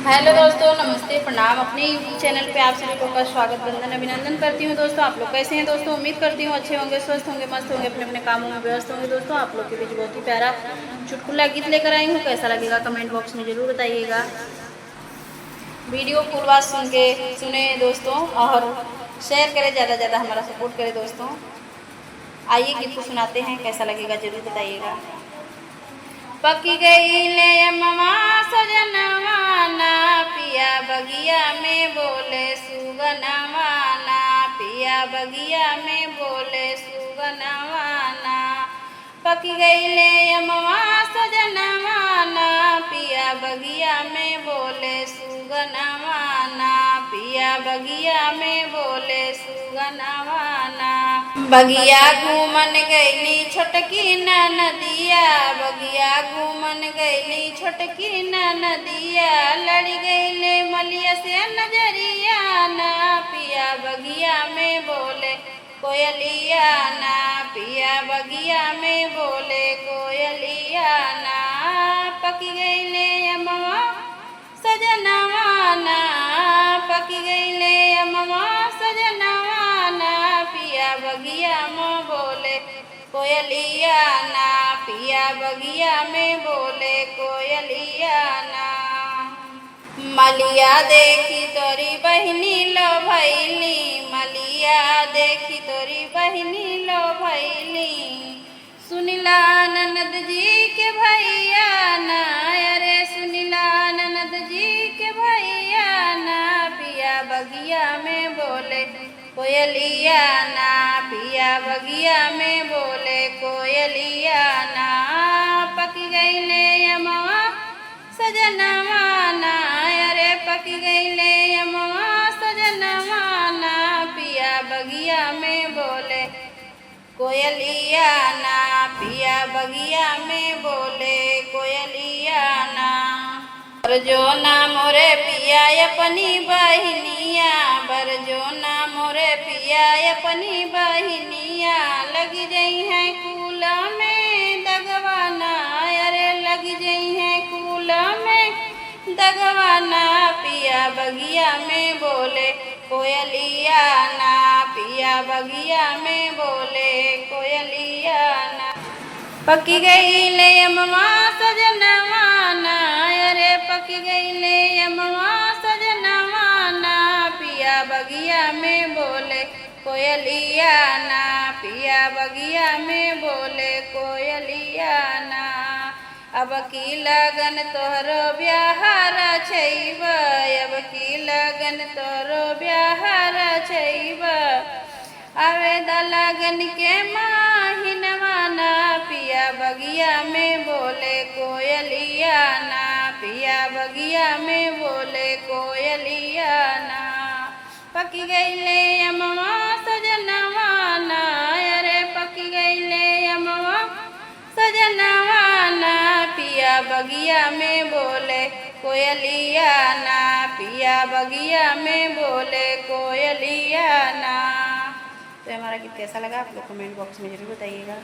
Hello दोस्तों, नमस्ते, प्रणाम। अपने यूट्यूब चैनल पे आप सभी लोगों का स्वागत, वंदन, अभिनंदन करती हूँ। दोस्तों, आप लोग कैसे हैं? दोस्तों, उम्मीद करती हूँ अच्छे होंगे, स्वस्थ होंगे, मस्त होंगे, अपने अपने कामों में व्यस्त होंगे। दोस्तों, आप लोग के बीच बहुत ही प्यारा चुटकुला गीत लेकर आई हूँ। कैसा लगेगा कमेंट बॉक्स में जरूर बताइएगा। वीडियो फुल बात सुने दोस्तों, और शेयर करें, ज़्यादा से ज़्यादा हमारा सपोर्ट करें दोस्तों। आइए गीत को सुनाते हैं, कैसा लगेगा जरूर बताइएगा। पकी गई ले अम्मा सजनवा ना, पिया बगिया में बोले सुगनवा ना, पिया बगिया में बोले सुगनवा ना। पकी गई ले अम्मा सजनवा ना, पिया बगिया में बोले सुगनवा ना, पिया बगिया में बोले सुगनवा ना। बगिया घूमन गईली छोटकी नदिया, बगिया घूमन गईली छोटकी नदिया, लड़ी गईले मलिया से नजरिया ना, पिया बगिया में बोले कोयलिया ना, पिया बगिया में बोले कोयलिया ना। पकी गईले अम्मा सजनवा ना, पकी गईले अम्मा सजनवा ना, पिया बगिया में बोले कोयलिया ना, पिया बगिया में बोले कोयलिया ना। मलिया देखी तोरी बहिनी लो भैली, मलिया देखी तोरी बहिनी लो भैली, सुनिला ननद जी के भैया ना, अरे सुनिला ननद जी के भैया ना, पिया बगिया में बोले कोयलिया ना, पिया बगिया में बोले कोयलिया ना। पकी गईले अम्मा सजनवा ना, अरे पकी गईले अम्मा सजनवा ना, पिया बगिया में बोले कोयलिया ना, पिया बगिया में बोले कोयलिया ना। बरजो ना मोरे पिया अपनी बहिनिया, बरजो ना मोरे पिया अपनी बहिनिया, लगी जई है कुल में दगवाना, अरे लगी जई है कुल में दगवाना, पिया बगिया में बोले कोयलिया ना, पिया बगिया में बोले कोयलिया ना। पकी गई ले अम्मा सजनवा ना, अरे पकी गई ले अम्मा सजनवा ना, पिया बगिया में बोले कोयलिया ना, पिया बगिया में बोले कोयलिया ना। अब की लगन तोहरो ब्याहर छैब, अब की लगन तोहरो ब्याहर छैब, आवेद लगन के माहिनवा ना, पिया बगिया में बोले कोयलिया ना, पिया बगिया में बोले कोयलिया ना। पकी गईले अम्मा सजनवा ना, अरे पकी गईले अम्मा सजनवा ना, पिया बगिया में बोले कोयलिया ना, पिया बगिया में बोले कोयलिया ना। तो हमारा गीत कैसा लगा आप लोग कमेंट बॉक्स में जरूर बताइएगा।